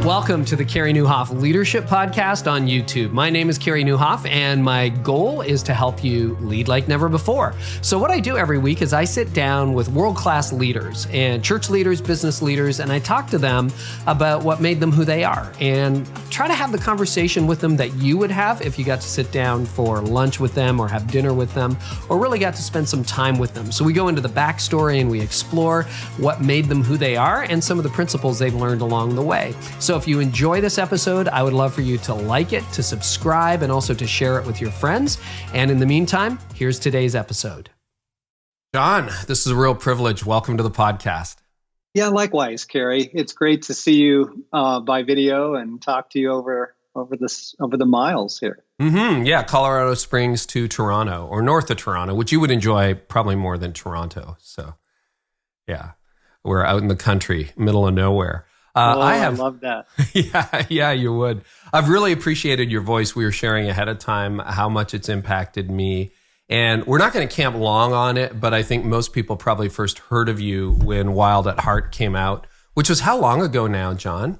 Welcome to the Carey Nieuwhof Leadership Podcast on YouTube. My name is Carey Nieuwhof, and my goal is to help you lead like never before. So what I do every week is I sit down with world-class leaders and church leaders, business leaders, and I talk to them about what made them who they are and try to have the conversation with them that you would have if you got to sit down for lunch with them or have dinner with them or really got to spend some time with them. So we go into the backstory and we explore what made them who they are and some of the principles they've learned along the way. So if you enjoy this episode, I would love for you to like it, to subscribe, and also to share it with your friends. And in the meantime, here's today's episode. John, this is a real privilege. Welcome to the podcast. Yeah, likewise, Carey. It's great to see you by video and talk to you over the miles here. Mm-hmm. Yeah, Colorado Springs to Toronto, or north of Toronto, which you would enjoy probably more than Toronto. So, yeah, we're out in the country, middle of nowhere. I love that. Yeah, you would. I've really appreciated your voice. We were sharing ahead of time how much it's impacted me. And we're not going to camp long on it, but I think most people probably first heard of you when Wild at Heart came out, which was how long ago now, John?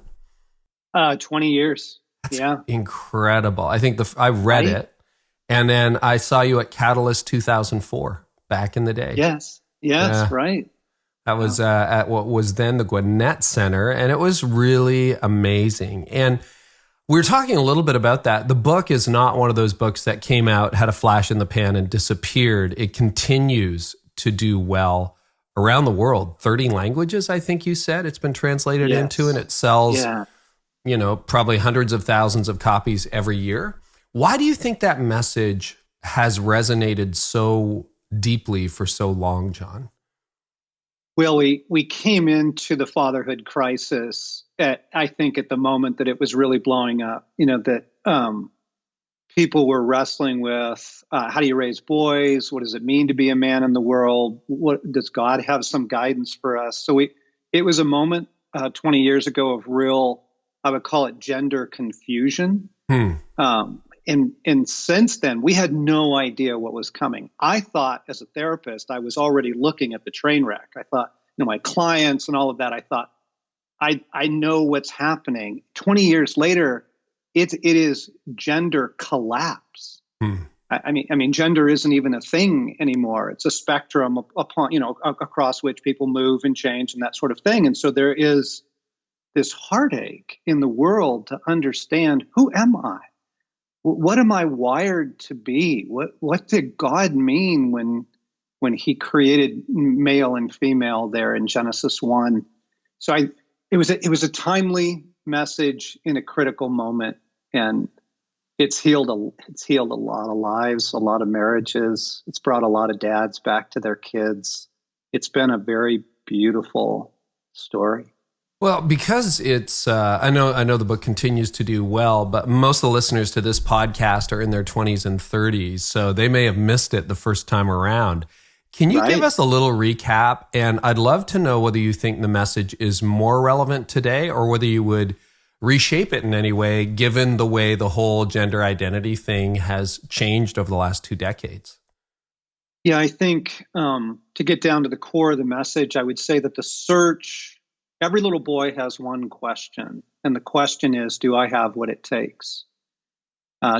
20 years. That's yeah. Incredible. I think I read it, and then I saw you at Catalyst 2004 back in the day. Yes, right. That was at what was then the Gwinnett Center, and it was really amazing. And we were talking a little bit about that. The book is not one of those books that came out, had a flash in the pan, and disappeared. It continues to do well around the world. 30 languages, I think you said it's been translated into, and it sells, probably hundreds of thousands of copies every year. Why do you think that message has resonated so deeply for so long, John? Well, we came into the fatherhood crisis I think at the moment that it was really blowing up, that people were wrestling with how do you raise boys? What does it mean to be a man in the world? What does God have some guidance for us? So it was a moment 20 years ago of real, I would call it gender confusion. And since then, we had no idea what was coming. I thought as a therapist, I was already looking at the train wreck. I thought, my clients and all of that, I thought, I know what's happening. 20 years later, it is gender collapse. I mean, gender isn't even a thing anymore. It's a spectrum upon, across which people move and change and that sort of thing. And so there is this heartache in the world to understand, who am I? What am I wired to be? What did God mean when he created male and female there in Genesis 1? So it was a timely message in a critical moment, and it's healed a lot of lives, a lot of marriages. It's brought a lot of dads back to their kids. It's been a very beautiful story. Well, because it's, I know the book continues to do well, but most of the listeners to this podcast are in their 20s and 30s, so they may have missed it the first time around. Can you give us a little recap? And I'd love to know whether you think the message is more relevant today or whether you would reshape it in any way, given the way the whole gender identity thing has changed over the last 2 decades. Yeah, I think to get down to the core of the message, I would say that the search, every little boy has one question, and the question is, do I have what it takes?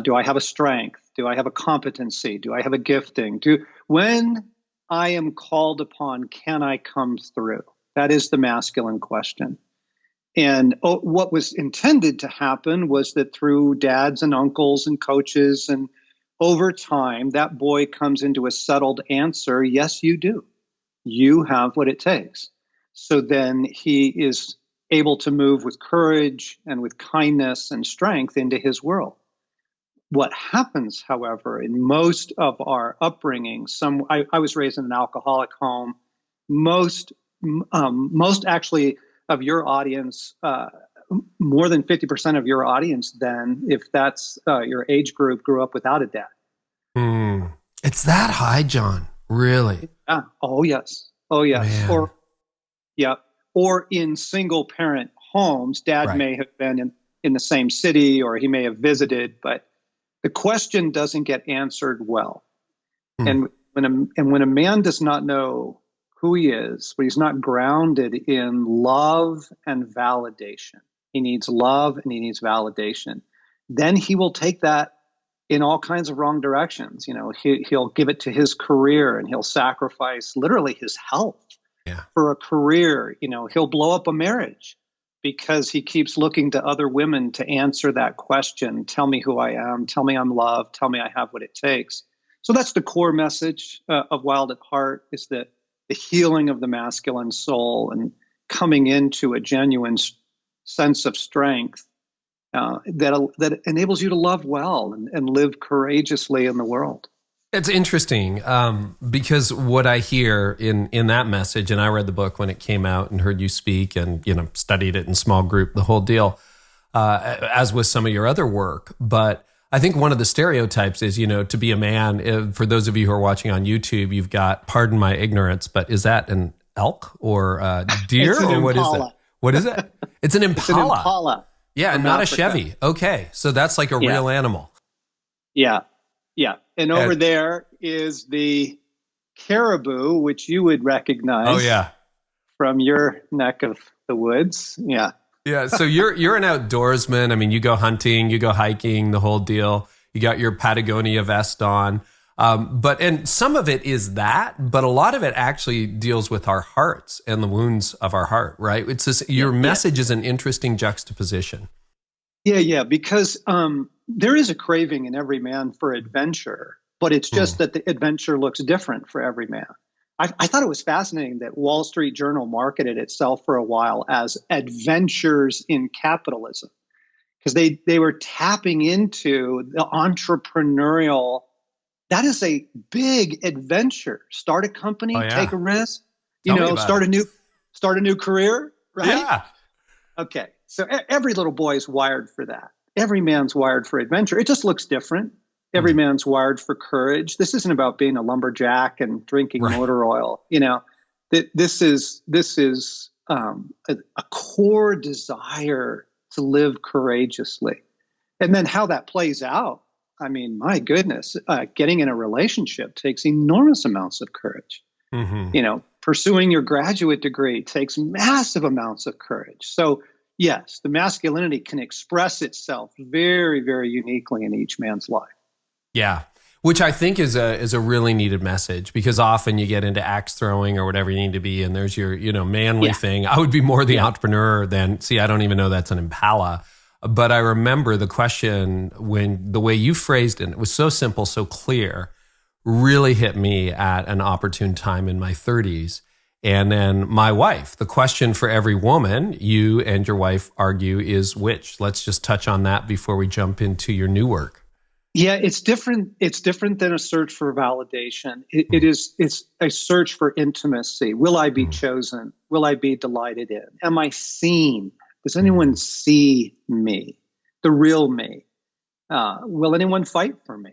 Do I have a strength? Do I have a competency? Do I have a gifting? When I am called upon, can I come through? That is the masculine question. And what was intended to happen was that through dads and uncles and coaches, and over time, that boy comes into a settled answer, yes, you do. You have what it takes. So then he is able to move with courage and with kindness and strength into his world. What happens, however, in most of our upbringing, I was raised in an alcoholic home. Most actually of your audience, more than 50% of your audience then, if that's your age group, grew up without a dad. It's that high, John, really? Oh, yes. Man. Or in single parent homes, dad may have been in the same city, or he may have visited, but the question doesn't get answered well. And when a man does not know who he is, but he's not grounded in love and validation. He needs love and he needs validation. Then he will take that in all kinds of wrong directions. He'll give it to his career, and he'll sacrifice literally his health for a career. He'll blow up a marriage because he keeps looking to other women to answer that question. Tell me who I am. Tell me I'm loved. Tell me I have what it takes. So that's the core message of Wild at Heart, is that the healing of the masculine soul and coming into a genuine sense of strength that enables you to love well and live courageously in the world. It's interesting because what I hear in that message, and I read the book when it came out and heard you speak and studied it in small group, the whole deal, as with some of your other work. But I think one of the stereotypes is, to be a man. For those of you who are watching on YouTube, you've got, pardon my ignorance, but is that an elk or a deer or what is it? What is it? It's an impala. It's an impala. Yeah, not Africa. A Chevy. Okay, so that's like a real animal. Yeah. And over there is the caribou, which you would recognize. Oh yeah, from your neck of the woods. Yeah. Yeah. So you're an outdoorsman. I mean, you go hunting, you go hiking, the whole deal. You got your Patagonia vest on. And some of it is that, but a lot of it actually deals with our hearts and the wounds of our heart, right? It's this, your message is an interesting juxtaposition. Yeah, because there is a craving in every man for adventure, but it's just that the adventure looks different for every man. I thought it was fascinating that Wall Street Journal marketed itself for a while as Adventures in Capitalism, because they were tapping into the entrepreneurial. That is a big adventure. Start a company, take a risk, start a new career, right? Yeah. Okay. So every little boy is wired for that. Every man's wired for adventure. It just looks different. Every man's wired for courage. This isn't about being a lumberjack and drinking motor oil. This is a core desire to live courageously. And then how that plays out, I mean, my goodness, getting in a relationship takes enormous amounts of courage. Mm-hmm. Pursuing your graduate degree takes massive amounts of courage. So yes, the masculinity can express itself very, very uniquely in each man's life. Yeah, which I think is a really needed message, because often you get into axe throwing or whatever you need to be, and there's your manly thing. I would be more the entrepreneur than, I don't even know that's an impala. But I remember the question, when the way you phrased it was so simple, so clear, really hit me at an opportune time in my 30s. And then my wife, the question for every woman, you and your wife argue, is which? Let's just touch on that before we jump into your new work. Yeah, it's different. It's different than a search for validation. It's a search for intimacy. Will I be chosen? Will I be delighted in? Am I seen? Does anyone see me, the real me? Will anyone fight for me?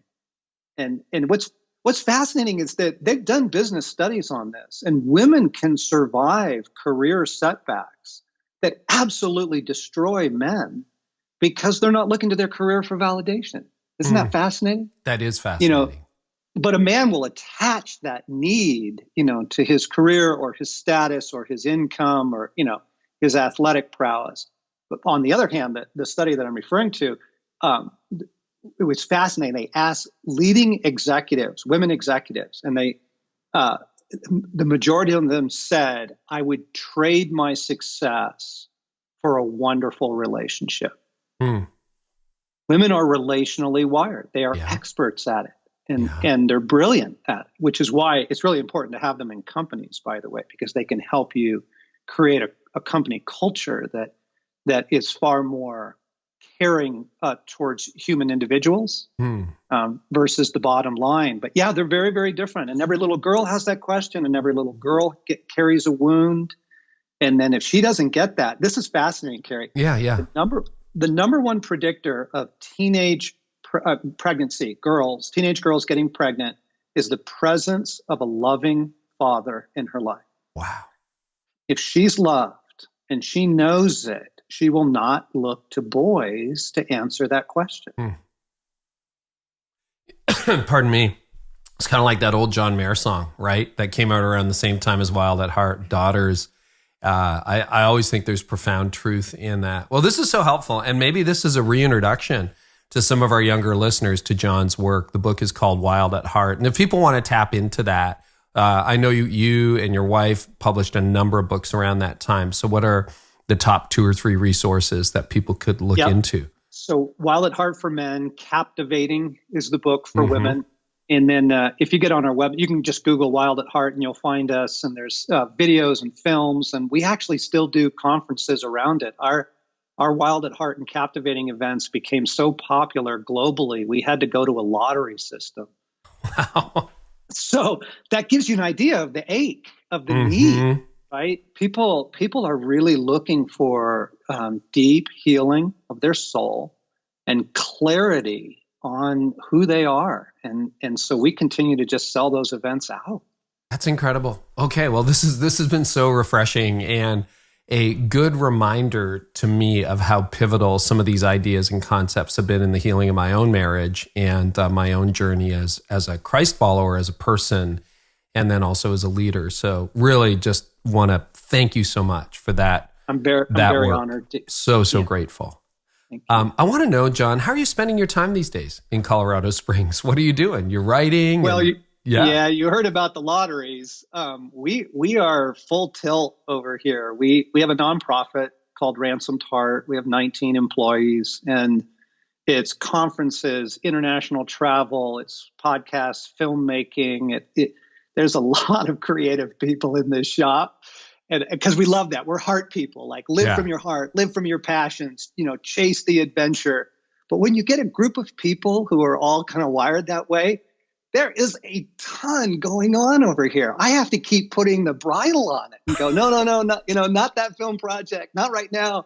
And what's fascinating is that they've done business studies on this, and women can survive career setbacks that absolutely destroy men because they're not looking to their career for validation. Isn't that fascinating? That is fascinating. But a man will attach that need, to his career or his status or his income or, his athletic prowess. But on the other hand, the study that I'm referring to, it was fascinating. They asked leading executives, women executives, and the majority of them said, I would trade my success for a wonderful relationship. Women are relationally wired. They are experts at it, and they're brilliant at it, which is why it's really important to have them in companies, by the way, because they can help you create a company culture that is far more caring towards human individuals versus the bottom line. But yeah, they're very, very different. And every little girl has that question, and every little girl carries a wound. And then if she doesn't get that, this is fascinating, Carey. Yeah. The number one predictor of teenage pregnancy, teenage girls getting pregnant, is the presence of a loving father in her life. Wow. If she's loved and she knows it, she will not look to boys to answer that question. Pardon me. It's kind of like that old John Mayer song, right? That came out around the same time as Wild at Heart, Daughters. I always think there's profound truth in that. Well, this is so helpful. And maybe this is a reintroduction to some of our younger listeners to John's work. The book is called Wild at Heart. And if people want to tap into that, I know you and your wife published a number of books around that time. So what are the top 2 or 3 resources that people could look into? So Wild at Heart for men, Captivating is the book for women. And then if you get on our web, you can just Google Wild at Heart and you'll find us. And there's videos and films. And we actually still do conferences around it. Our Wild at Heart and Captivating events became so popular globally, we had to go to a lottery system. Wow. So that gives you an idea of the ache, of the need, right? People are really looking for deep healing of their soul and clarity on who they are. And so we continue to just sell those events out. That's incredible. Okay, well, this has been so refreshing and a good reminder to me of how pivotal some of these ideas and concepts have been in the healing of my own marriage and my own journey as a Christ follower, as a person, and then also as a leader. So really just want to thank you so much for that. I'm very honored. So grateful. I want to know, John, how are you spending your time these days in Colorado Springs? What are you doing? You're writing? Well, you heard about the lotteries. We are full tilt over here. We have a nonprofit called Ransomed Heart. We have 19 employees, and it's conferences, international travel, it's podcasts, filmmaking. There's a lot of creative people in this shop. And because we love that. We're heart people, like live from your heart, live from your passions, chase the adventure. But when you get a group of people who are all kind of wired that way, there is a ton going on over here. I have to keep putting the bridle on it and go, no, not that film project, not right now.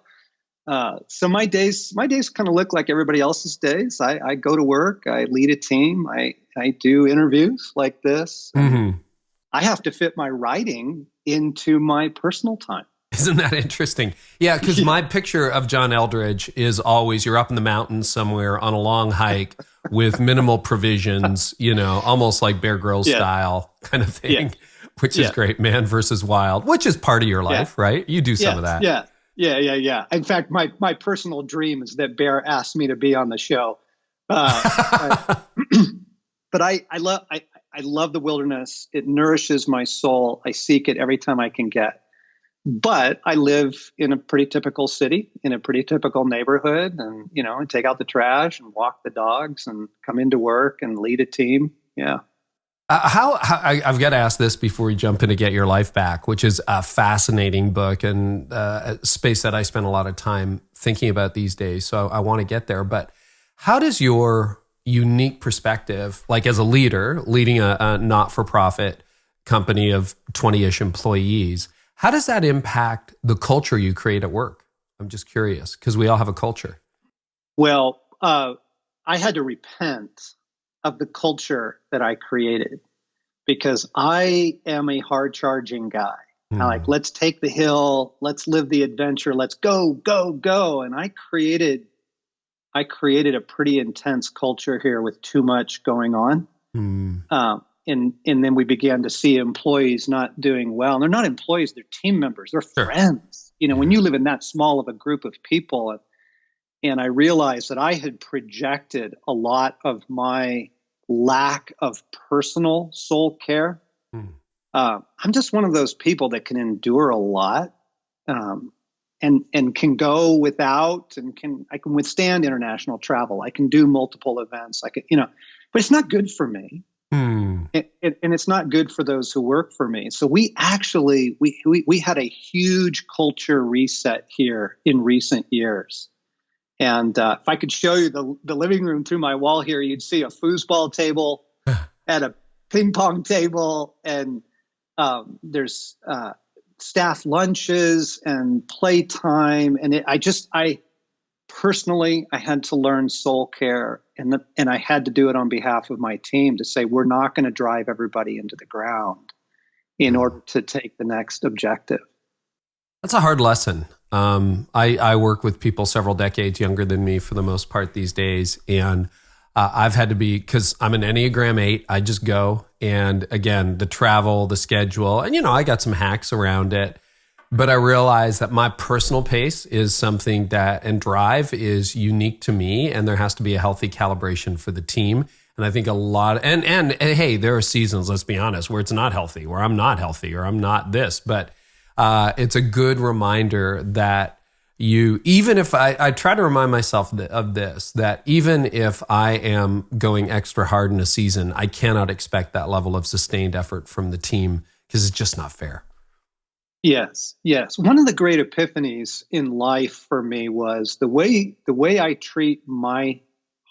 So my days kind of look like everybody else's days. I go to work, I lead a team, I do interviews like this. I have to fit my writing into my personal time. Isn't that interesting? Yeah, because my picture of John Eldredge is always you're up in the mountains somewhere on a long hike with minimal provisions, almost like Bear Grylls style kind of thing, which is great. Man versus wild, which is part of your life, right? You do some of that. Yeah. In fact, my personal dream is that Bear asked me to be on the show. But I love the wilderness. It nourishes my soul. I seek it every time I can get. But I live in a pretty typical city, in a pretty typical neighborhood, and I take out the trash and walk the dogs and come into work and lead a team. Yeah. How I've got to ask this before we jump in to Get Your Life Back, which is a fascinating book and a space that I spend a lot of time thinking about these days. So I want to get there. But how does your unique perspective, like as a leader leading a not-for-profit company of 20-ish employees, how does that impact the culture you create at work? I'm just curious because we all have a culture. Well, I had to repent of the culture that I created because I am a hard-charging guy. I like, let's take the hill, let's live the adventure, let's go, go, go. And I created a pretty intense culture here with too much going on. And then we began to see employees not doing well. And they're not employees, they're team members, they're friends. When you live in that small of a group of people, and I realized that I had projected a lot of my lack of personal soul care. I'm just one of those people that can endure a lot. And can go without, and I can withstand international travel. I can do multiple events. I can, but it's not good for me. And it's not good for those who work for me. So we actually, we had a huge culture reset here in recent years. And if I could show you the living room through my wall here, you'd see a foosball table and a ping pong table, and there's staff lunches and playtime. And I personally had to learn soul care, and I had to do it on behalf of my team to say, we're not going to drive everybody into the ground in order to take the next objective. That's a hard lesson. I work with people several decades younger than me for the most part these days. And I've had to be, because I'm an Enneagram 8, I just go. And again, the travel, the schedule, and I got some hacks around it. But I realize that my personal pace is something and drive is unique to me. And there has to be a healthy calibration for the team. And I think a lot, and hey, there are seasons, let's be honest, where it's not healthy, where I'm not healthy, or I'm not this. But it's a good reminder that even if I try to remind myself of this, that even if I am going extra hard in a season, I cannot expect that level of sustained effort from the team because it's just not fair. Yes. One of the great epiphanies in life for me was the way I treat my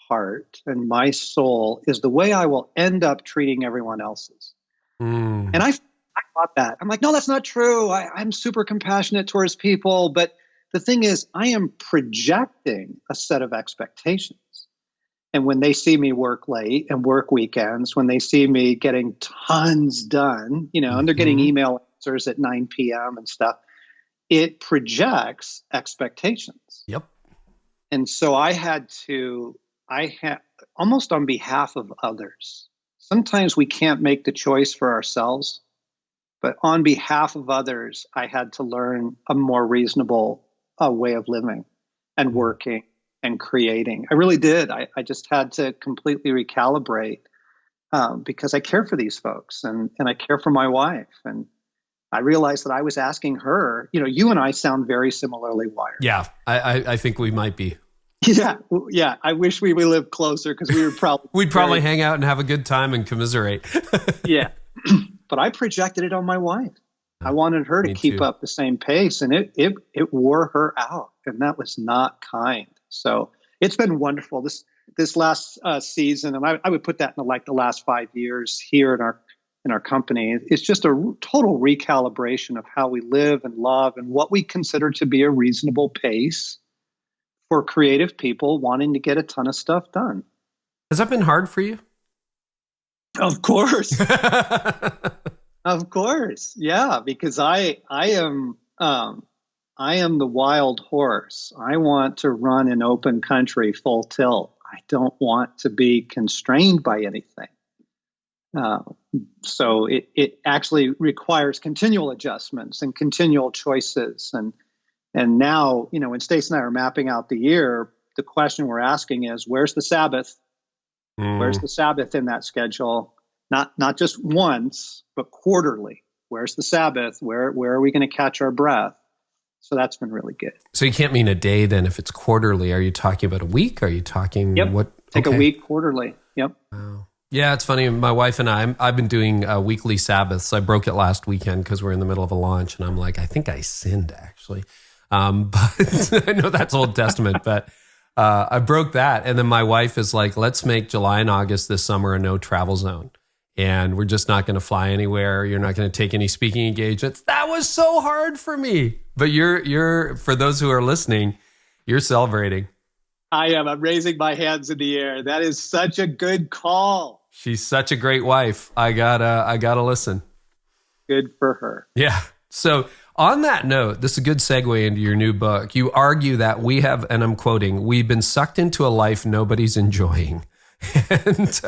heart and my soul is the way I will end up treating everyone else's. And I thought that. I'm like, no, that's not true. I'm super compassionate towards people. But the thing is, I am projecting a set of expectations. And when they see me work late and work weekends, when they see me getting tons done, and they're getting email answers at 9 p.m. and stuff, it projects expectations. Yep. And so I had almost on behalf of others. Sometimes we can't make the choice for ourselves, but on behalf of others, I had to learn a more reasonable way of living and working and creating. I really did. I just had to completely recalibrate because I care for these folks and I care for my wife. And I realized that I was asking her, you and I sound very similarly wired. Yeah, I think we might be. Yeah. I wish we would live closer because we would probably we'd probably hang out and have a good time and commiserate. Yeah, but I projected it on my wife. I wanted her to keep up the same pace, and it wore her out, and that was not kind. So it's been wonderful this last season, and I would put that in the last 5 years here in our company. It's just a total recalibration of how we live and love and what we consider to be a reasonable pace for creative people wanting to get a ton of stuff done. Has that been hard for you? Of course. Of course. Yeah, because I am the wild horse. I want to run in open country full tilt. I don't want to be constrained by anything. So it actually requires continual adjustments and continual choices. And now, when Stacey and I are mapping out the year, the question we're asking is, where's the Sabbath? Where's the Sabbath in that schedule? Not just once, but quarterly. Where's the Sabbath? Where are we going to catch our breath? So that's been really good. So you can't mean a day then if it's quarterly. Are you talking about a week? Are you talking what? Take a week quarterly. Yep. Wow. Yeah, it's funny. My wife and I've been doing weekly Sabbaths. I broke it last weekend because we're in the middle of a launch, and I'm like, I think I sinned actually. But I know that's Old Testament, but I broke that. And then my wife is like, let's make July and August this summer a no travel zone. And we're just not going to fly anywhere. You're not going to take any speaking engagements. That was so hard for me. But you're for those who are listening, you're celebrating. I am. I'm raising my hands in the air. That is such a good call. She's such a great wife. I gotta listen. Good for her. Yeah. So on that note, this is a good segue into your new book. You argue that we have, and I'm quoting, we've been sucked into a life nobody's enjoying. And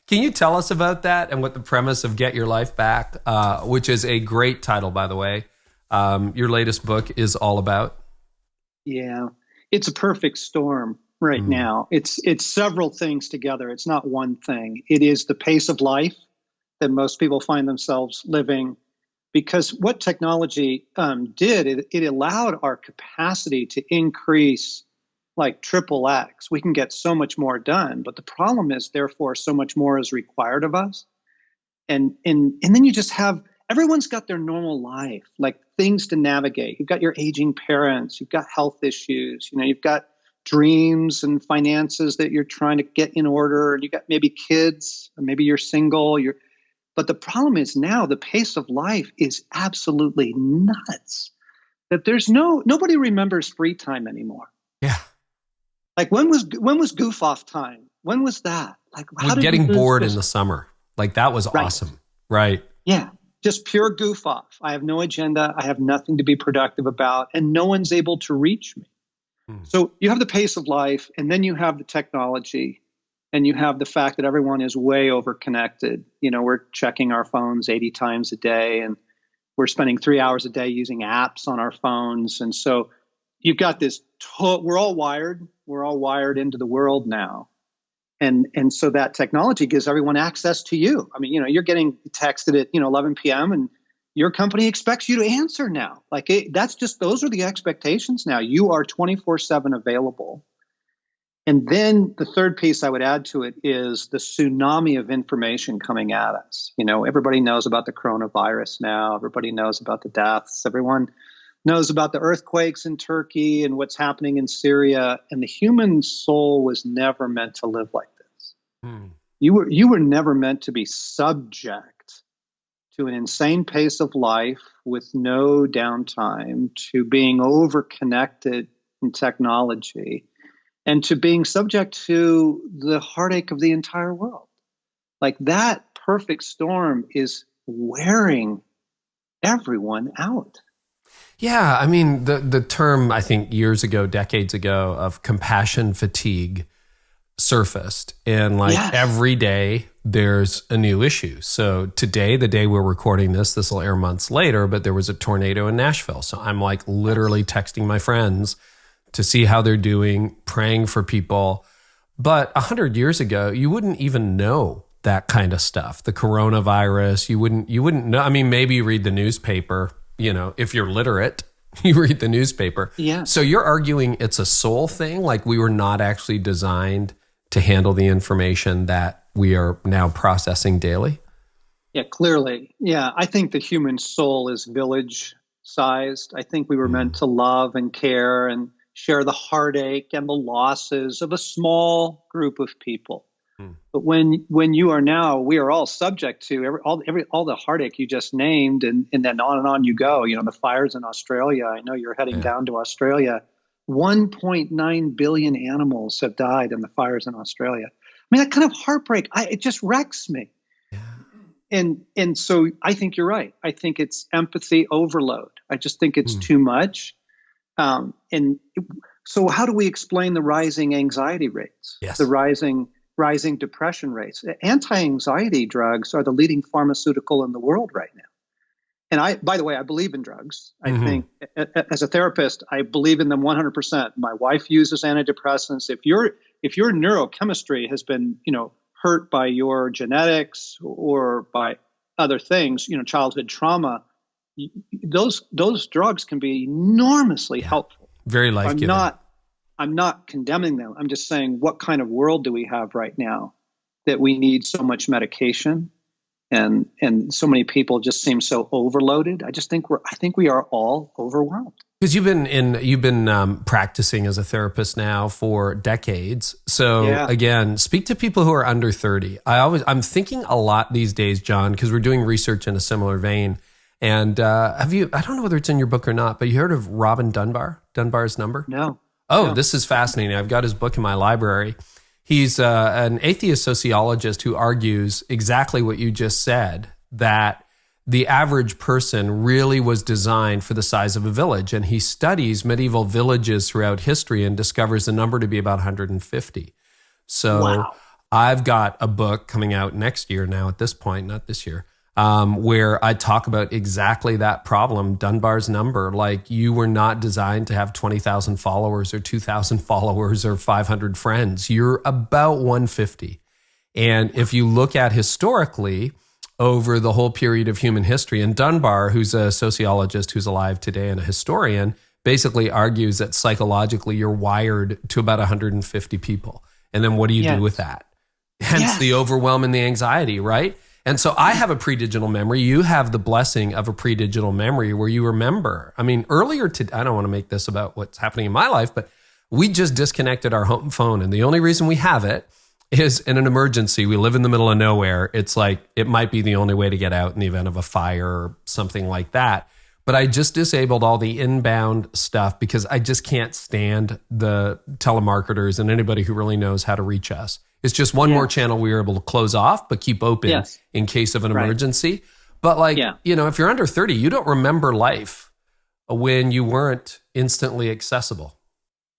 can you tell us about that and what the premise of Get Your Life Back, which is a great title, by the way, your latest book is all about? Yeah, it's a perfect storm right now. It's several things together. It's not one thing. It is the pace of life that most people find themselves living, because what technology did, it allowed our capacity to increase like triple X. We can get so much more done, but the problem is, therefore, so much more is required of us. And then you just have, everyone's got their normal life, like things to navigate. You've got your aging parents, you've got health issues, you've got dreams and finances that you're trying to get in order, and you got maybe kids, or maybe you're single. But the problem is now the pace of life is absolutely nuts. That nobody remembers free time anymore. Yeah. Like when was goof off time? When was that? Like how did getting bored in the summer? Like that was awesome, right? Yeah, just pure goof off. I have no agenda. I have nothing to be productive about, and no one's able to reach me. So you have the pace of life, and then you have the technology, and you have the fact that everyone is way over connected. We're checking our phones 80 times a day, and we're spending 3 hours a day using apps on our phones. And so you've got this, we're all wired into the world now. And so that technology gives everyone access to you. I mean, you're getting texted at, 11 p.m. and your company expects you to answer now. Like those are the expectations now. You are 24/7 available. And then the third piece I would add to it is the tsunami of information coming at us. Everybody knows about the coronavirus now. Everybody knows about the deaths. Everyone knows about the earthquakes in Turkey and what's happening in Syria. And the human soul was never meant to live like this. You were never meant to be subject to an insane pace of life with no downtime, to being over-connected in technology, and to being subject to the heartache of the entire world. Like that perfect storm is wearing everyone out. Yeah, I mean, the term, I think years ago, decades ago, of compassion fatigue surfaced. And every day there's a new issue. So today, the day we're recording this will air months later, but there was a tornado in Nashville. So I'm literally texting my friends to see how they're doing, praying for people. But 100 years ago, you wouldn't even know that kind of stuff. The coronavirus, you wouldn't know. I mean, maybe you read the newspaper, if you're literate, you read the newspaper. Yeah. So you're arguing it's a soul thing, like we were not actually designed to handle the information that we are now processing daily? Yeah, clearly. Yeah, I think the human soul is village sized. I think we were meant to love and care and share the heartache and the losses of a small group of people. But when you are now, we are all subject to all the heartache you just named, and then on and on you go. The fires in Australia. I know you're heading down to Australia. 1.9 billion animals have died in the fires in Australia. I mean, that kind of heartbreak, it just wrecks me. Yeah. And so I think you're right. I think it's empathy overload. I just think it's too much. So how do we explain the rising anxiety rates? Yes. The rising depression rates? Anti-anxiety drugs are the leading pharmaceutical in the world right now. And by the way, I believe in drugs. I think as a therapist, I believe in them 100%. My wife uses antidepressants. If your neurochemistry has been, hurt by your genetics or by other things, childhood trauma, those drugs can be enormously helpful. Very life-giving. I'm not condemning them. I'm just saying, what kind of world do we have right now that we need so much medication and so many people just seem so overloaded? I think we are all overwhelmed. Because you've been practicing as a therapist now for decades. So again, speak to people who are under 30. I'm thinking a lot these days, John, because we're doing research in a similar vein. And I don't know whether it's in your book or not, but you heard of Robin Dunbar? Dunbar's Number? No. Oh, this is fascinating. I've got his book in my library. He's an atheist sociologist who argues exactly what you just said, that the average person really was designed for the size of a village. And he studies medieval villages throughout history and discovers the number to be about 150. So I've got a book coming out next year now at this point, not this year, where I talk about exactly that problem, Dunbar's number. Like, you were not designed to have 20,000 followers or 2,000 followers or 500 friends. You're about 150. And if you look at historically over the whole period of human history, and Dunbar, who's a sociologist who's alive today and a historian, basically argues that psychologically you're wired to about 150 people. And then what do you do with that? Hence the overwhelm and the anxiety, right? And so I have a pre-digital memory. You have the blessing of a pre-digital memory where you remember. I mean, earlier today, I don't want to make this about what's happening in my life, but we just disconnected our home phone. And the only reason we have it is in an emergency. We live in the middle of nowhere. It's like, it might be the only way to get out in the event of a fire or something like that. But I just disabled all the inbound stuff because I just can't stand the telemarketers and anybody who really knows how to reach us. It's just one more channel we were able to close off, but keep open in case of an emergency. But if you're under 30, you don't remember life when you weren't instantly accessible.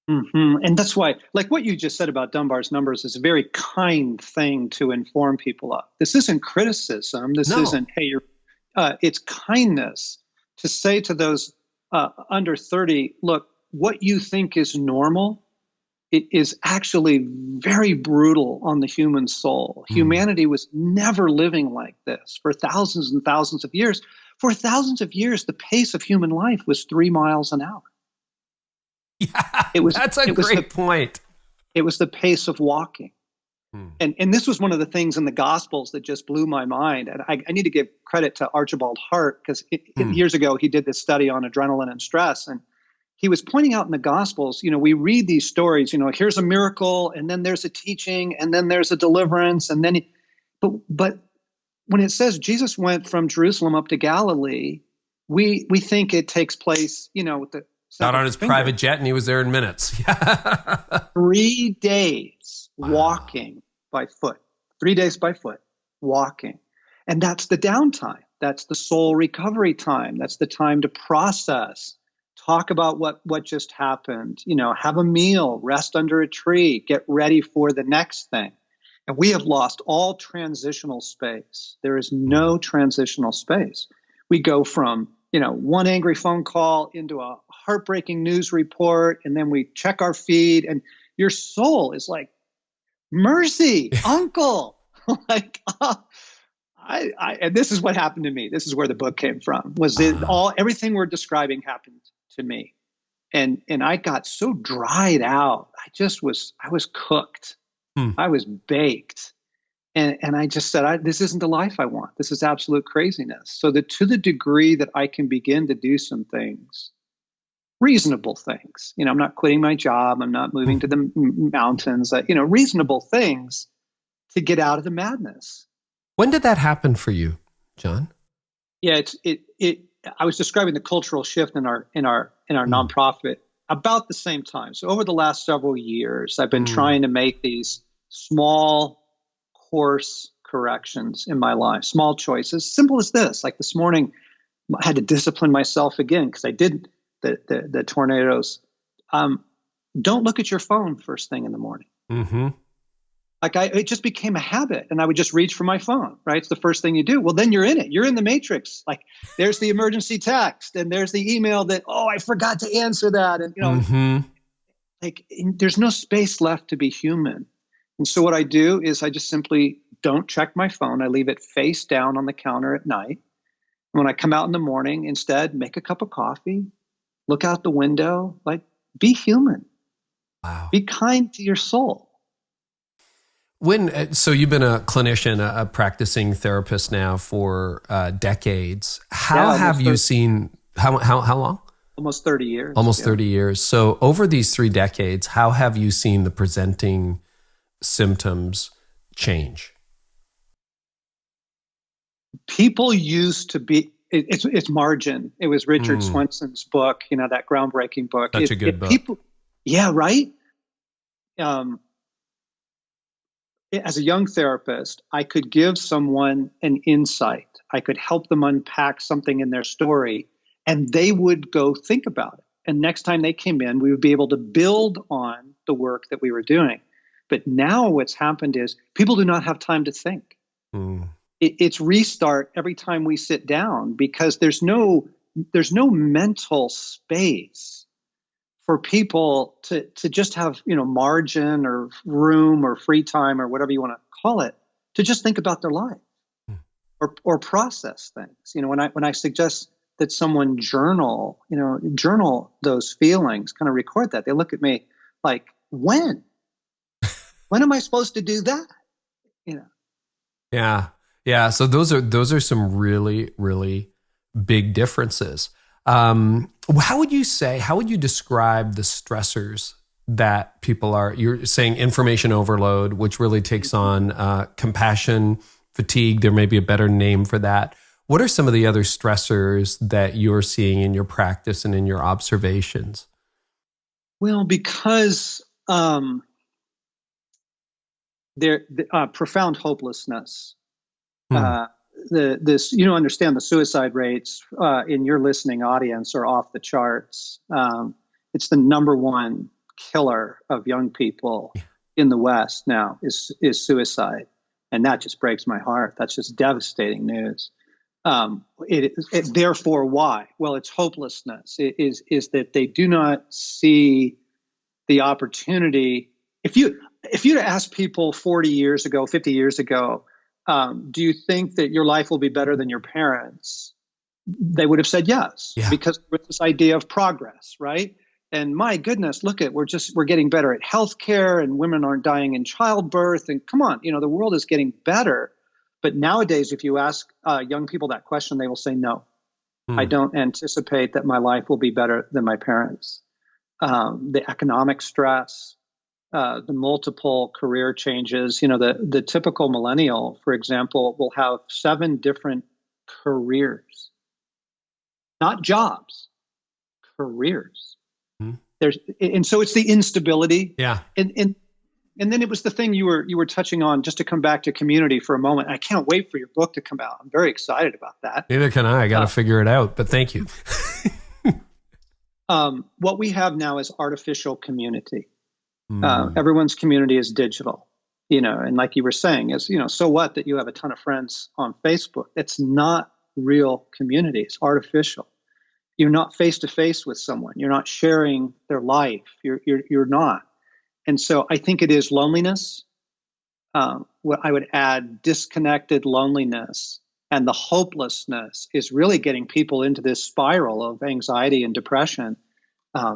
And that's why, like what you just said about Dunbar's numbers is a very kind thing to inform people of. This isn't criticism. This No. isn't, hey, it's kindness to say to those under 30, look, what you think is normal, it is actually very brutal on the human soul. Humanity was never living like this for thousands and thousands of years. For thousands of years, the pace of human life was 3 miles an hour. Yeah, that's a great point. It was the pace of walking. And this was one of the things in the Gospels that just blew my mind. And I need to give credit to Archibald Hart, because years ago he did this study on adrenaline and stress. And he was pointing out in the Gospels, we read these stories, here's a miracle, and then there's a teaching, and then there's a deliverance. And then, but when it says Jesus went from Jerusalem up to Galilee, we think it takes place, with the not on his private jet, and he was there in minutes. 3 days walking by foot, 3 days by foot, walking. And that's the downtime. That's the soul recovery time. That's the time to process, talk about what just happened, have a meal, rest under a tree, get ready for the next thing. And we have lost all transitional space. There is no transitional space. We go from, one angry phone call into a heartbreaking news report, and then we check our feed, and your soul is like, mercy, uncle. Like, and this is what happened to me. This is where the book came from. Everything we're describing happened to me. And I got so dried out. I was cooked. I was baked. And I just said, this isn't the life I want. This is absolute craziness. So to the degree that I can begin to do some things, reasonable things, I'm not quitting my job. I'm not moving to the mountains, reasonable things to get out of the madness. When did that happen for you, John? Yeah, I was describing the cultural shift in our nonprofit about the same time. So over the last several years, I've been trying to make these small course corrections in my life, small choices, simple as this. Like this morning, I had to discipline myself again because I did the tornadoes. Don't look at your phone first thing in the morning. Like it just became a habit, and I would just reach for my phone, right? It's the first thing you do. Well, then you're in it. You're in the matrix. Like there's the emergency text, and there's the email that, I forgot to answer that. And, there's no space left to be human. And so what I do is I just simply don't check my phone. I leave it face down on the counter at night. And when I come out in the morning, instead, make a cup of coffee, look out the window, like be human. Wow. Be kind to your soul. So you've been a clinician, a practicing therapist now for decades. How have you seen, how long? Almost 30 years. Almost 30 years. So over these 3 decades, how have you seen the presenting symptoms change? People used to be, it's margin. It was Richard Swenson's book, that groundbreaking book. Such a good book. Yeah, right? As a young therapist, I could give someone an insight. I could help them unpack something in their story, and they would go think about it. And next time they came in, we would be able to build on the work that we were doing. But now what's happened is people do not have time to think. It's restart every time we sit down because there's no mental space for people to just have, margin or room or free time or whatever you want to call it, to just think about their life or process things. When I suggest that someone journal those feelings, kind of record that, they look at me like, when am I supposed to do that? Yeah. So those are some really, really big differences. How would you describe the stressors that people are, you're saying information overload, which really takes on compassion, fatigue. There may be a better name for that. What are some of the other stressors that you're seeing in your practice and in your observations? Well, because profound hopelessness. Understand the suicide rates in your listening audience are off the charts. It's the number one killer of young people in the West now is suicide. And that just breaks my heart. That's just devastating news. Therefore, why? Well, it's hopelessness. It is that they do not see the opportunity. If you'd ask people 40 years ago, 50 years ago, do you think that your life will be better than your parents? They would have said yes, because with this idea of progress, right? And my goodness, look at, we're getting better at healthcare, and women aren't dying in childbirth. And come on, the world is getting better. But nowadays, if you ask young people that question, they will say, no, I don't anticipate that my life will be better than my parents. The economic stress, the multiple career changes, the typical millennial, for example, will have 7 different careers, not jobs, careers. And so it's the instability. Yeah. And then it was the thing you were touching on, just to come back to community for a moment. I can't wait for your book to come out. I'm very excited about that. Neither can I. I got to figure it out, but thank you. What we have now is artificial community. Everyone's community is digital, and like you were saying is, so what that you have a ton of friends on Facebook? It's not real community. It's artificial. You're not face to face with someone. You're not sharing their life. You're not. And so I think it is loneliness. What I would add, disconnected loneliness, and the hopelessness is really getting people into this spiral of anxiety and depression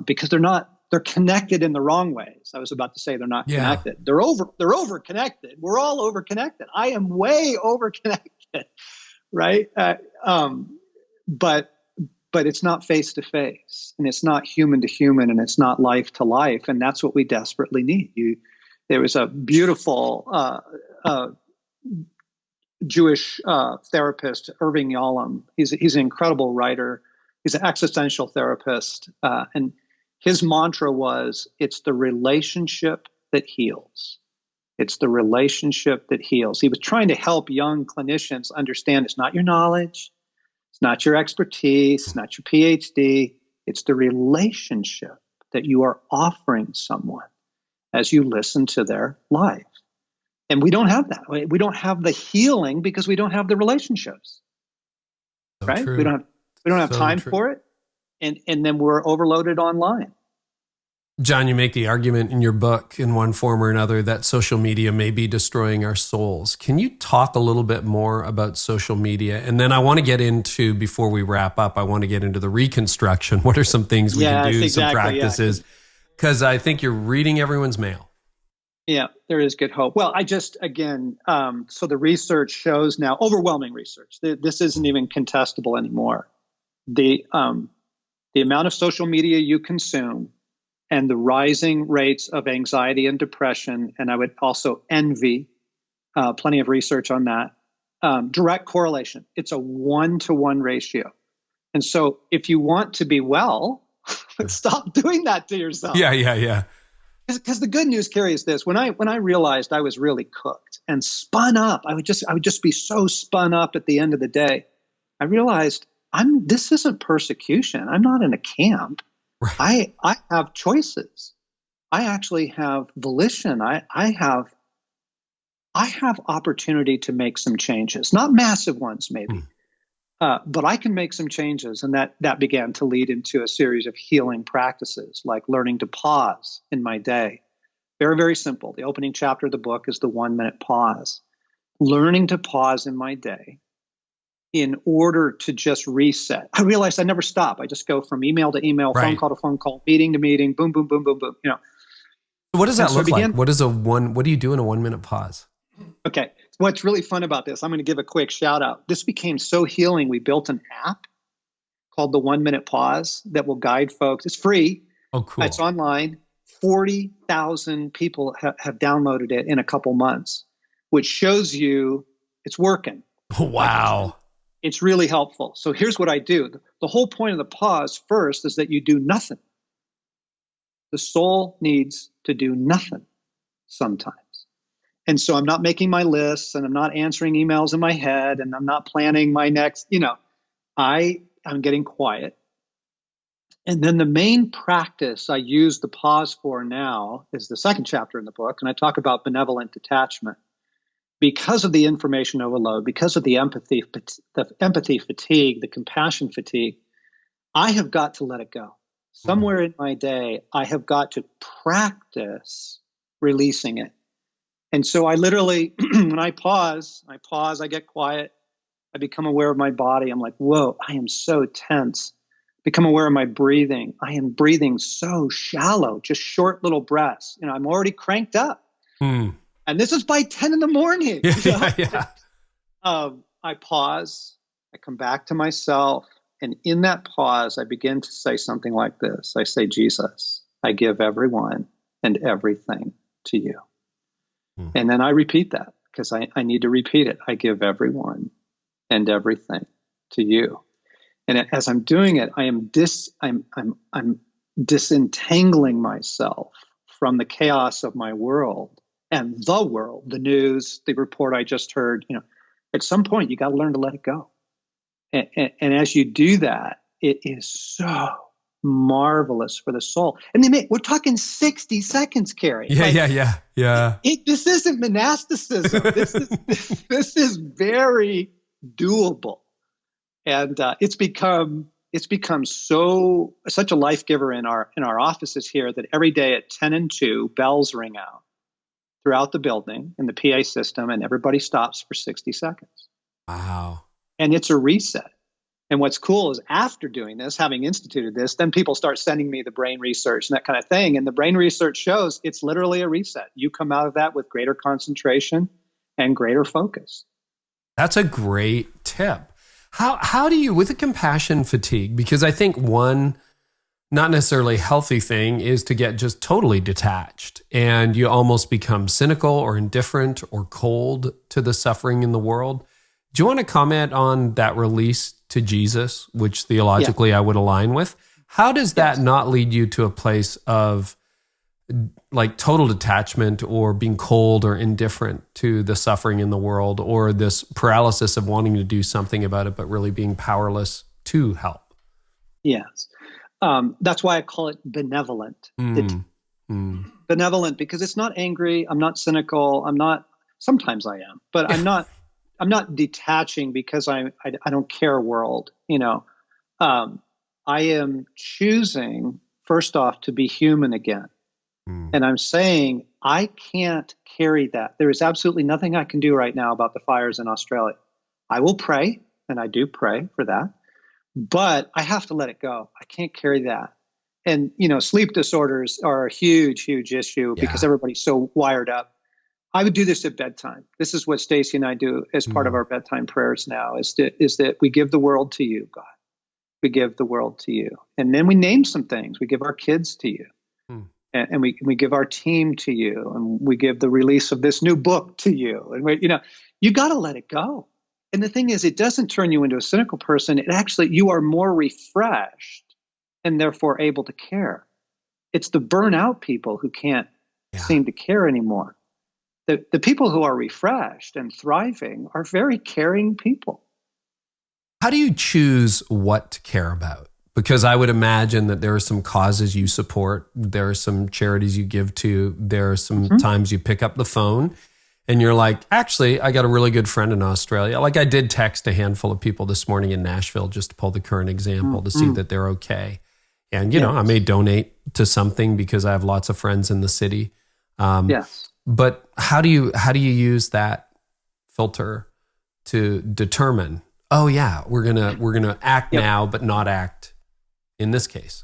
because they're connected in the wrong ways. I was about to say they're not connected. They're over connected. We're all over connected. I am way over connected, right? But it's not face to face, and it's not human to human, and it's not life to life, and that's what we desperately need. There was a beautiful Jewish therapist, Irving Yalom. He's an incredible writer. He's an existential therapist, and his mantra was, "It's the relationship that heals." It's the relationship that heals. He was trying to help young clinicians understand it's not your knowledge. It's not your expertise, it's not your PhD. It's the relationship that you are offering someone as you listen to their life. And we don't have that. We don't have the healing because we don't have the relationships. So right? True. We don't have so time for it. And then we're overloaded online. John, you make the argument in your book in one form or another that social media may be destroying our souls. Can you talk a little bit more about social media? And then I want to get into, before we wrap up, I want to get into the reconstruction. What are some things we can do, some practices? Because I think you're reading everyone's mail. Yeah, there is good hope. Well, so the research shows now, overwhelming research, this isn't even contestable anymore. The amount of social media you consume and the rising rates of anxiety and depression, and I would also envy, plenty of research on that, direct correlation. It's a 1-to-1 ratio. And so if you want to be well, stop doing that to yourself. Yeah. Because the good news, Carey, is this. When I realized I was really cooked and spun up, I would just be so spun up at the end of the day. I realized this isn't persecution. I'm not in a camp. Right. I have choices. I actually have volition. I have opportunity to make some changes, not massive ones maybe, but I can make some changes. And that began to lead into a series of healing practices, like learning to pause in my day. Very, very simple. The opening chapter of the book is the 1-minute pause. Learning to pause in my day in order to just reset. I realized I never stop. I just go from email to email, phone call to phone call, meeting to meeting, boom, boom, boom, boom, boom. What does that look like? What do you do in a 1-minute pause? Okay. What's really fun about this, I'm going to give a quick shout out. This became so healing. We built an app called the 1-minute pause that will guide folks. It's free. Oh, cool. It's online. 40,000 people have downloaded it in a couple months, which shows you it's working. Wow. It's really helpful. So here's what I do. The whole point of the pause first is that you do nothing. The soul needs to do nothing sometimes. And so I'm not making my lists, and I'm not answering emails in my head, and I'm not planning my next, I'm getting quiet. And then the main practice I use the pause for now is the second chapter in the book. And I talk about benevolent detachment. Because of the information overload, because of the empathy fatigue, the compassion fatigue, I have got to let it go. Somewhere in my day, I have got to practice releasing it. And so I literally, when I pause, I get quiet. I become aware of my body. I'm like, whoa, I am so tense. Become aware of my breathing. I am breathing so shallow, just short little breaths. I'm already cranked up. And this is by 10 in the morning. Yeah. I pause. I come back to myself. And in that pause, I begin to say something like this. I say, Jesus, I give everyone and everything to you. And then I repeat that because I need to repeat it. I give everyone and everything to you. And as I'm doing it, I'm disentangling myself from the chaos of my world and the world, the news, the report I just heard. At some point, you got to learn to let it go. And as you do that, it is so marvelous for the soul. And we're talking 60 seconds, Carey. Yeah. This isn't monasticism. This is very doable. And it's become such a life giver in our offices here that every day at 10 and 2, bells ring out throughout the building in the PA system, and everybody stops for 60 seconds. Wow. And it's a reset. And what's cool is after doing this, having instituted this, then people start sending me the brain research and that kind of thing. And the brain research shows it's literally a reset. You come out of that with greater concentration and greater focus. That's a great tip. How do you, with the compassion fatigue, because I think one not necessarily healthy thing is to get just totally detached and you almost become cynical or indifferent or cold to the suffering in the world. Do you want to comment on that release to Jesus, which theologically I would align with? How does that not lead you to a place of like total detachment or being cold or indifferent to the suffering in the world, or this paralysis of wanting to do something about it, but really being powerless to help? Yes. That's why I call it benevolent. Benevolent, because it's not angry. I'm not cynical. Sometimes I am, but I'm not detaching because I don't care world. I am choosing first off to be human again. And I'm saying, I can't carry that. There is absolutely nothing I can do right now about the fires in Australia. I will pray, and I do pray for that, but I have to let it go. I can't carry that. And, sleep disorders are a huge, huge issue because everybody's so wired up. I would do this at bedtime. This is what Stacy and I do as part of our bedtime prayers now, is that we give the world to you, God. We give the world to you. And then we name some things. We give our kids to you. And we give our team to you, and we give the release of this new book to you. And you got to let it go. And the thing is, it doesn't turn you into a cynical person. It actually, you are more refreshed and therefore able to care. It's the burnout people who can't seem to care anymore. The people who are refreshed and thriving are very caring people. How do you choose what to care about? Because I would imagine that there are some causes you support. There are some charities you give to. There are some times you pick up the phone and you're like, actually, I got a really good friend in Australia. Like I did text a handful of people this morning in Nashville just to pull the current example to see that they're okay. And, I may donate to something because I have lots of friends in the city. But how do you use that filter to determine, we're gonna act now, but not act in this case?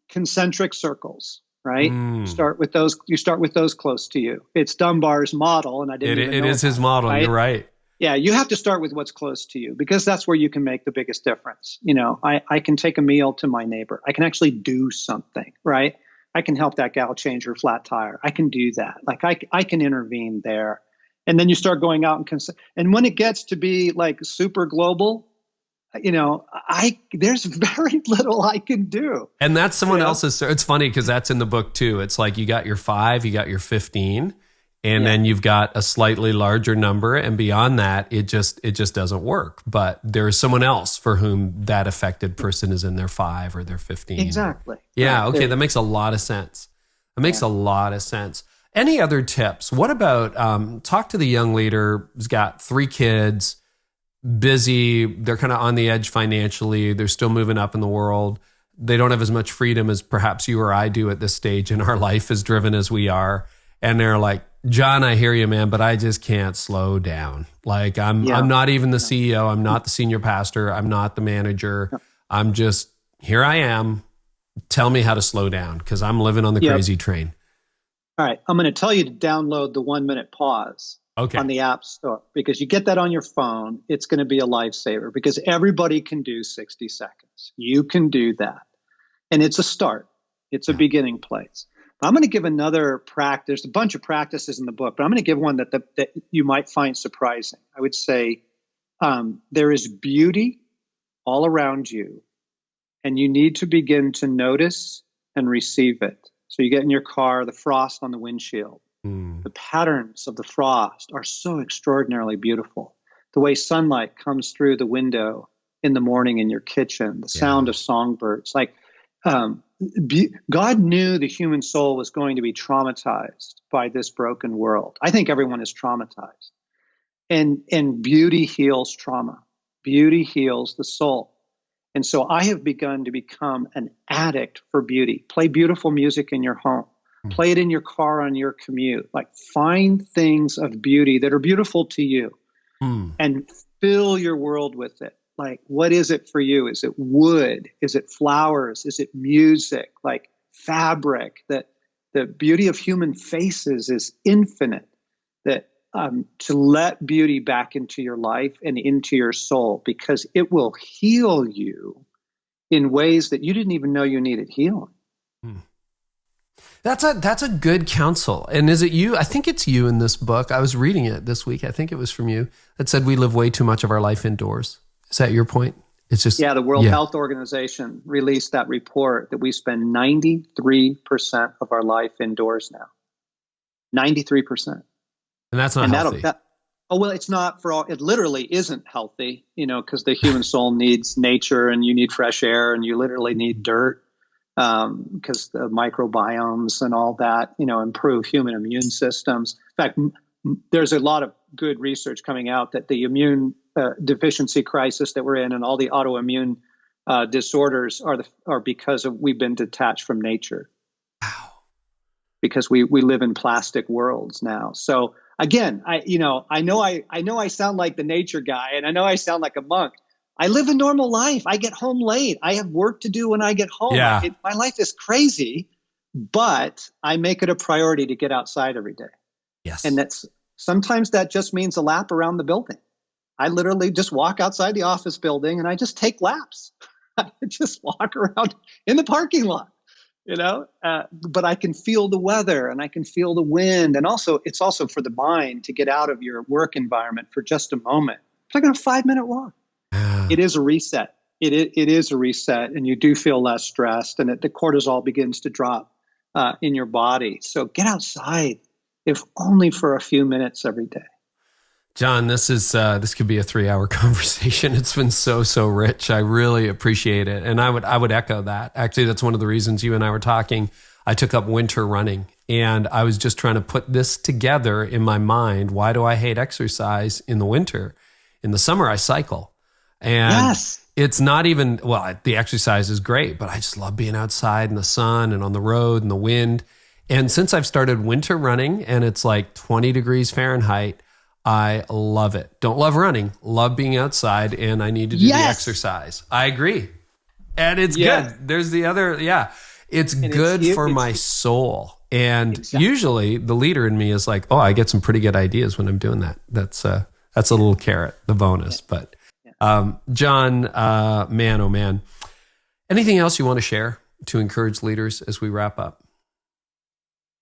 Concentric circles, right? You start with those close to you. It's Dunbar's model, and I didn't even know it is his model. Right? You're right. Yeah, you have to start with what's close to you because that's where you can make the biggest difference. I can take a meal to my neighbor. I can actually do something, right? I can help that gal change her flat tire. I can do that. Like I can intervene there. And then you start going out and when it gets to be like super global, there's very little I can do. And that's someone else's. It's funny because that's in the book too. It's like you got your 5, you got your 15, And then you've got a slightly larger number, and beyond that, it just doesn't work. But there is someone else for whom that affected person is in their 5 or their 15. Exactly. Yeah, okay, that makes a lot of sense. It makes a lot of sense. Any other tips? What about talk to the young leader who's got 3 kids, busy, they're kind of on the edge financially, they're still moving up in the world. They don't have as much freedom as perhaps you or I do at this stage in our life, as driven as we are. And they're like, John, I hear you, man, but I just can't slow down. Like I'm not even the CEO. I'm not the senior pastor. I'm not the manager. I'm just, here I am. Tell me how to slow down, because I'm living on the crazy train. All right. I'm going to tell you to download the 1-minute pause on the App Store, because you get that on your phone. It's going to be a lifesaver, because everybody can do 60 seconds. You can do that. And it's a start. It's a beginning place. I'm going to give another practice. There's a bunch of practices in the book, but I'm going to give one that you might find surprising. I would say there is beauty all around you, and you need to begin to notice and receive it. So you get in your car, the frost on the windshield. The patterns of the frost are so extraordinarily beautiful. The way sunlight comes through the window in the morning in your kitchen, the sound of songbirds, like God knew the human soul was going to be traumatized by this broken world. I think everyone is traumatized. And beauty heals trauma. Beauty heals the soul. And so I have begun to become an addict for beauty. Play beautiful music in your home. Play it in your car on your commute. Like, find things of beauty that are beautiful to you and fill your world with it. Like, what is it for you? Is it wood? Is it flowers? Is it music? Like fabric? That the beauty of human faces is infinite. That to let beauty back into your life and into your soul, because it will heal you in ways that you didn't even know you needed healing. That's a good counsel. And is it you? I think it's you in this book. I was reading it this week. I think it was from you that said we live way too much of our life indoors. Is that your point? It's just the World Health Organization released that report that we spend 93% of our life indoors now. 93%. And that's not healthy. It's not for all. It literally isn't healthy, because the human soul needs nature, and you need fresh air, and you literally need dirt, because the microbiomes and all that, improve human immune systems. In fact, there's a lot of good research coming out that the immune deficiency crisis that we're in, and all the autoimmune disorders are because we've been detached from nature. Wow. Because we live in plastic worlds now. So again, I know I sound like the nature guy, and I know I sound like a monk. I live a normal life. I get home late. I have work to do when I get home. Yeah. My life is crazy, but I make it a priority to get outside every day. Yes. And sometimes that just means a lap around the building. I literally just walk outside the office building and I just take laps. I just walk around in the parking lot, but I can feel the weather and I can feel the wind. And also, it's also for the mind to get out of your work environment for just a moment. It's like a 5-minute walk. It is a reset. It is a reset, and you do feel less stressed, and the cortisol begins to drop in your body. So get outside, if only for a few minutes every day. John, this could be a 3-hour conversation. It's been so rich. I really appreciate it, and I would echo that. Actually, that's one of the reasons you and I were talking. I took up winter running, and I was just trying to put this together in my mind. Why do I hate exercise in the winter? In the summer, I cycle. And it's not even, the exercise is great, but I just love being outside in the sun and on the road and the wind. And since I've started winter running and it's like 20 degrees Fahrenheit, I love it. Don't love running, love being outside, and I need to do the exercise. I agree. And it's good. There's the other, it's good for my soul. And usually the leader in me is like, I get some pretty good ideas when I'm doing that. That's a little carrot, the bonus. But John, man, oh man. Anything else you want to share to encourage leaders as we wrap up?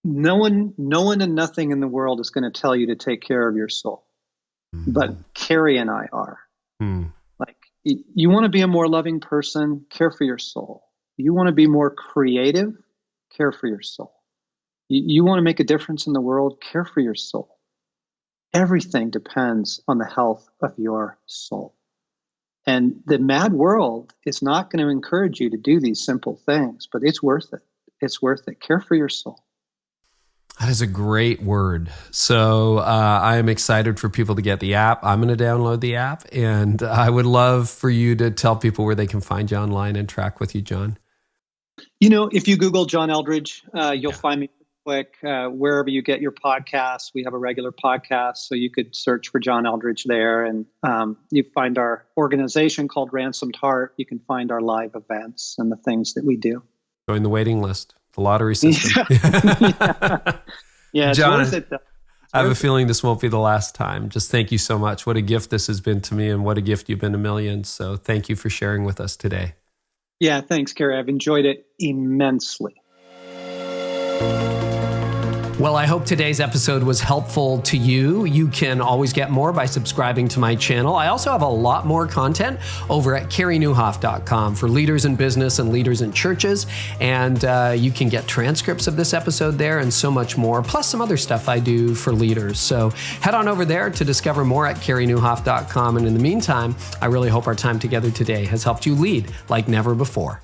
No one and nothing in the world is going to tell you to take care of your soul. But Carey and I are. Like, you want to be a more loving person, care for your soul. You want to be more creative, care for your soul. You want to make a difference in the world, care for your soul. Everything depends on the health of your soul. And the mad world is not going to encourage you to do these simple things, but it's worth it. It's worth it. Care for your soul. That is a great word. So I am excited for people to get the app. I'm going to download the app, and I would love for you to tell people where they can find you online and track with you, John. If you Google John Eldredge, you'll find me quick. Wherever you get your podcasts, we have a regular podcast, so you could search for John Eldredge there, and you find our organization called Ransomed Heart. You can find our live events and the things that we do. Join the waiting list, the lottery system. Yeah, John, it's worth it, though. I have a feeling this won't be the last time. Just thank you so much. What a gift this has been to me, and what a gift you've been to millions. So thank you for sharing with us today. Yeah, thanks, Carey. I've enjoyed it immensely. Well, I hope today's episode was helpful to you. You can always get more by subscribing to my channel. I also have a lot more content over at CareyNieuwhof.com for leaders in business and leaders in churches. And you can get transcripts of this episode there and so much more, plus some other stuff I do for leaders. So head on over there to discover more at CareyNieuwhof.com. And in the meantime, I really hope our time together today has helped you lead like never before.